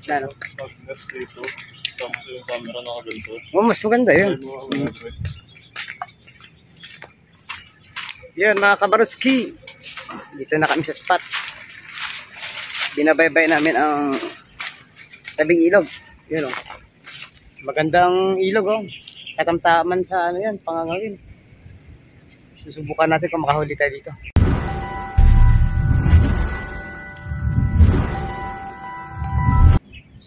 Ano? Pag-net dito, tapos yung camera nakaganto. Oh, mas maganda yun. Yan mga kabaruski. Dito na kami sa spot. Binabaybay namin ang tabing ilog. Yun o. Magandang ilog o. Katamtaman sa ano yan, pangangawin. Susubukan natin kung makahuli tayo dito.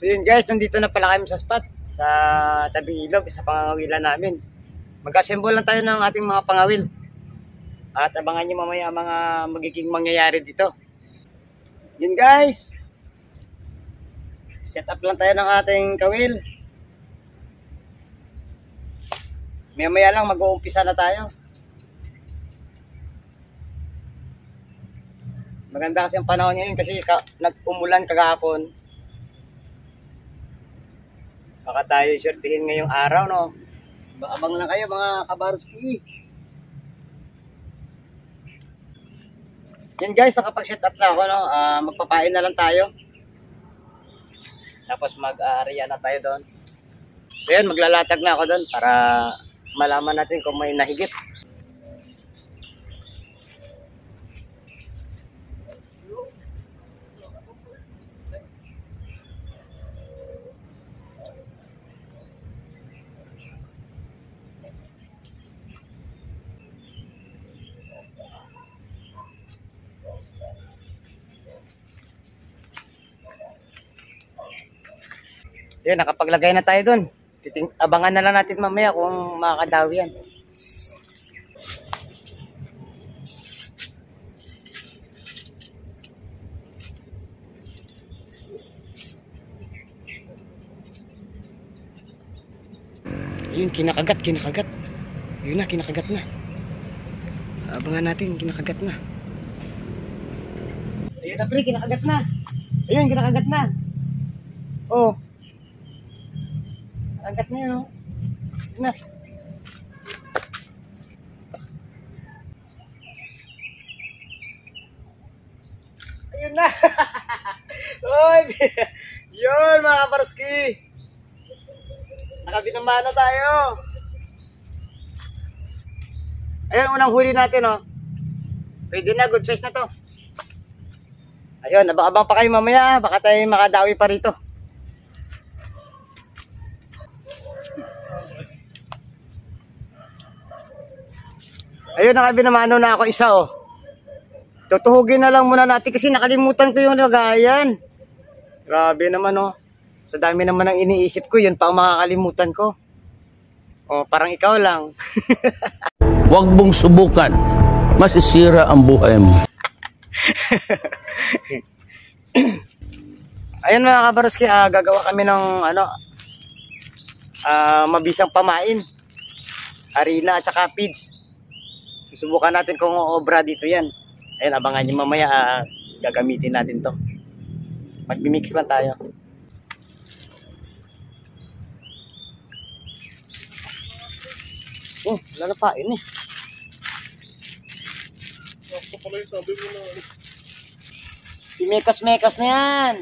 So yun guys, nandito na pala kami sa spot. Sa tabing ilog, sa pangangawilan namin. Mag-assemble lang tayo ng ating mga pangawil. At abangan nyo mamaya mga magiging mangyayari dito. Yun guys. Set up lang tayo ng ating kawil. Maya lang mag-uumpisa na tayo. Maganda kasi ang panahon ngayon kasi nag-umulan kagahapon. Baka tayo shortihin ngayong araw, no? Abang lang kayo mga kabaruski. Yan guys, nakapag-set up na ako, no? Magpapain na lang tayo. Tapos mag-area na tayo doon. So yan, maglalatag na ako doon para malaman natin kung may nahigit. Yan, nakapaglagay na tayo doon. Abangan na lang natin mamaya kung makakadawi yan. Yun, kinakagat. Yun na, kinakagat na. Abangan natin, kinakagat na. Ayun na pre, kinakagat na. Ayun, kinakagat na. Oh. Angkat na yun, oh. Na. Ayun na. Oy, yun mga kabarski. Nakabinamano tayo. Ayun, unang huli natin, oh. Pwede na, good size na to. Ayun, abang-abang pa kayo mamaya. Baka tayo makadawi pa rito. Ayun, nakabinamano na ako isa, oh. Tutuhugin na lang muna natin kasi nakalimutan ko yung lagayan. Grabe naman, oh. Sa dami naman ang iniisip ko, yun pa ang makakalimutan ko. Oh, parang ikaw lang. Huwag mong subukan. Masisira ang buhay mo. Ayun mga kabaruski, gagawa kami ng mabisang pamain. Harina at saka feeds. Susubukan natin kung obra dito yan. Ayun, abangan nyo mamaya, gagamitin natin to. Mag-mix lang tayo. Oh, wala na pain eh. Ako pala yung sabi mo na. Mekas-mekas na yan.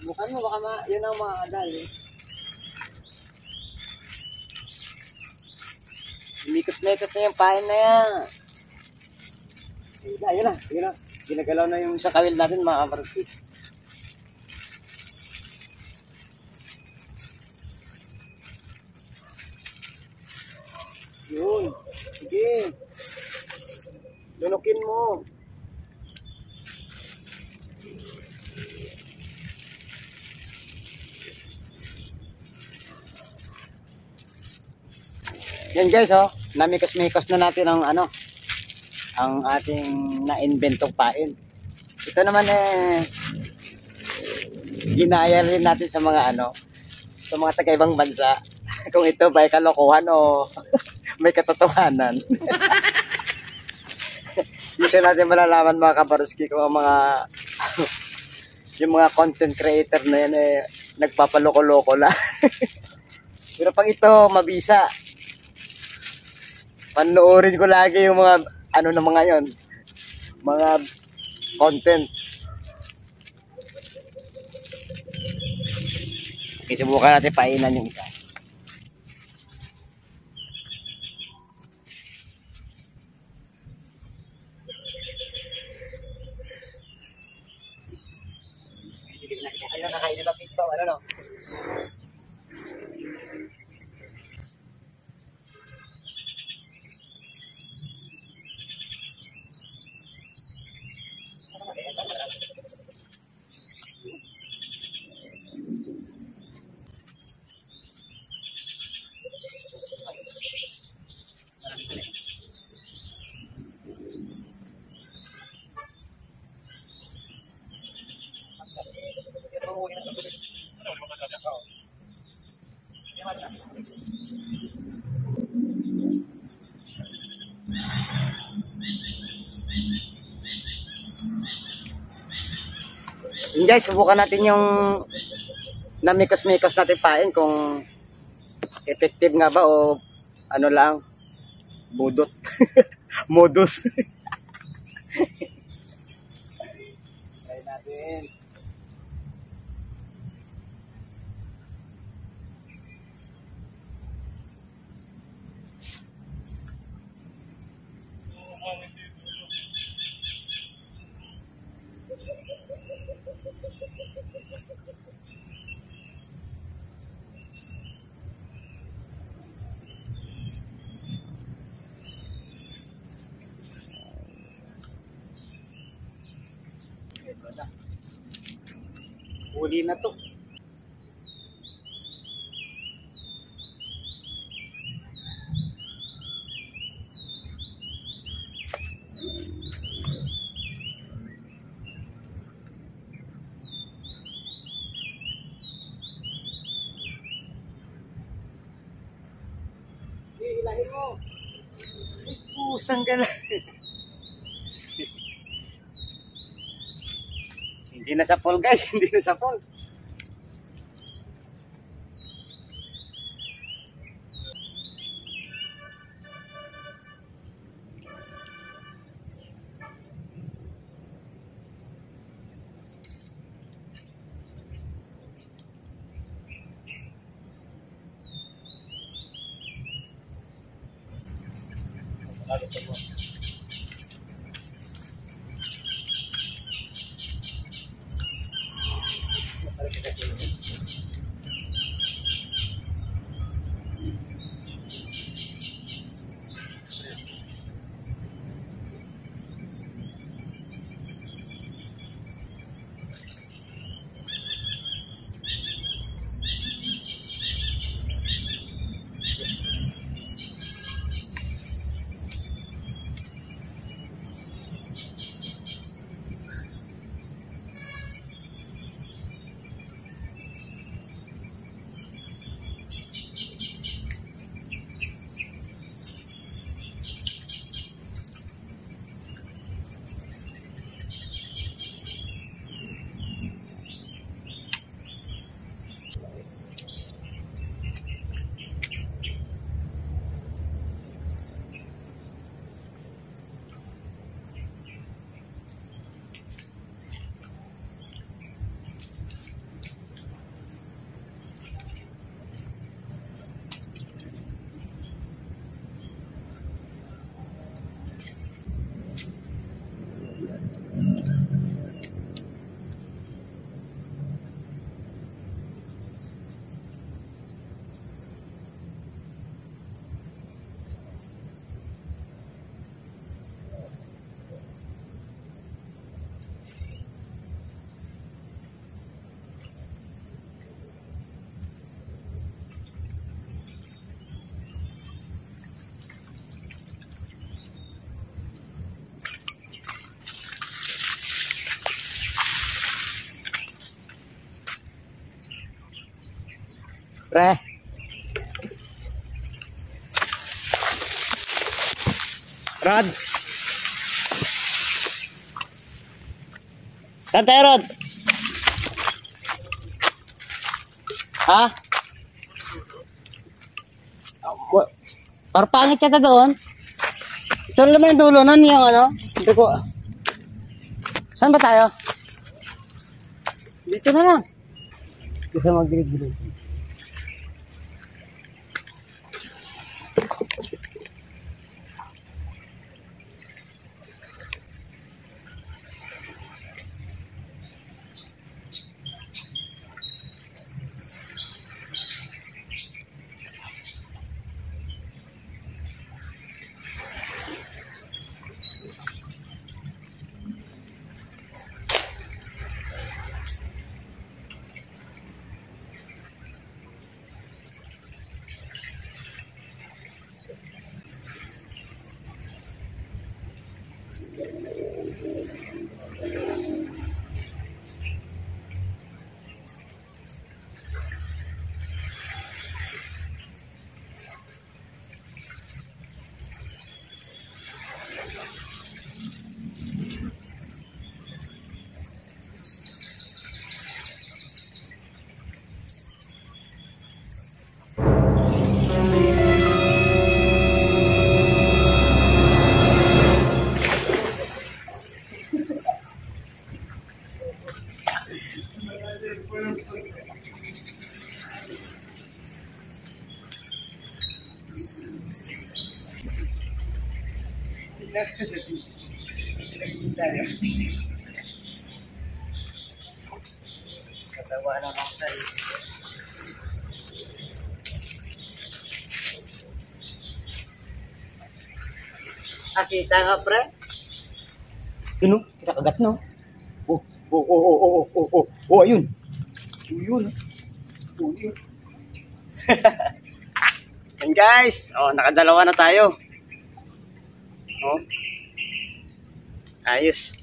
Bukan mo, baka yun ang mga kadal eh. Mekas-mekas na yung pain na yan. Ayun na. Ginagalaw na yung sa kawil natin mga kabarski. Yun. Sige. Lunukin mo. Yan guys, oh. Namikas-mikas na natin ang ang ating na-inventong pain. Ito naman ginaya rin natin sa mga sa mga taga-ibang bansa. Kung ito ba ay kalokohan o may katotohanan. Dito natin malalaman mga kabaruski kung ang mga yung mga content creator na yan nagpapaloko-loko lang. Pero pag ito mabisa, panoorin ko lagi yung mga na mga yon, mga content. Okay, subukan natin painan yung isa. Ayun, nakainin na pito. Ano no? Yun guys, subukan natin yung namikos-mikos natin pain kung effective nga ba o ano lang, budot. Modus. Try natin. Huli na to. Hilahin mo. Pusang ka na. Hindi na sa pool guys, hindi na sa pool. Pre. Rod. Saan tayo, Rod? Ha? Parpangit ka doon. Ito naman yung dulo nun, yung ano. Hindi ko. Saan ba tayo? Dito na lang. Gusto mag-gilig-gilig. Katawa na lang tayo. Kita nga, pre. Yun, kita kagat, no? Ayun. Ayun. Ayun. And guys, nakadalawa na tayo. Ayos.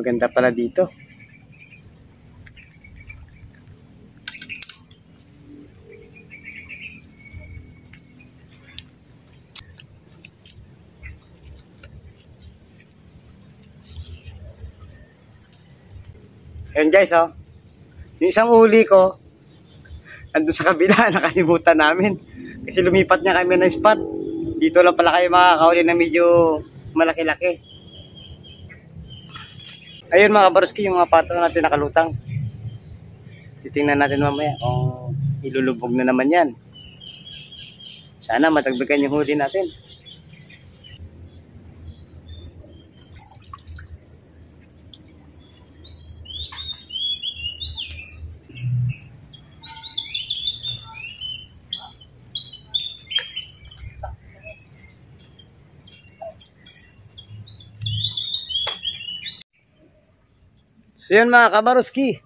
Maganda pala dito. Ayan guys, yung isang uli ko, andun sa kabila, nakalimutan namin. Kasi lumipat niya kami ng spot. Dito lang pala kayo makakahuli na medyo malaki-laki. Ayun mga kabaruski, yung mga pato natin nakalutang. Titingnan natin mamaya kung ilulubog na naman yan. Sana matagbagan yung huli natin. So yun mga kabaruski,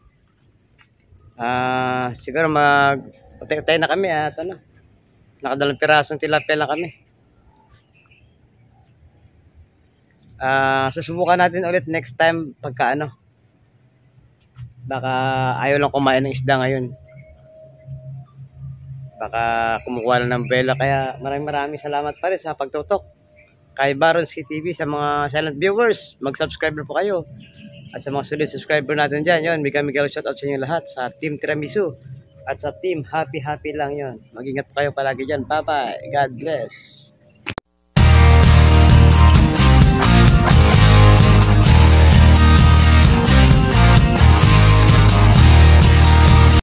siguro mag-utay na kami at nakadalang pirasong tilapia lang kami. Susubukan natin ulit next time pagka baka ayaw lang kumain ng isda ngayon, baka kumukuha lang ng bela. Kaya maraming salamat pa rin sa pagtutok kay Baronski TV. Sa mga silent viewers, mag-subscribe na po kayo. At sa mga solid subscriber natin dyan, yun, Miguel shoutout sa inyo lahat, sa Team Tiramisu at sa Team Happy lang yun. Mag-ingat po kayo palagi dyan. Bye-bye. God bless.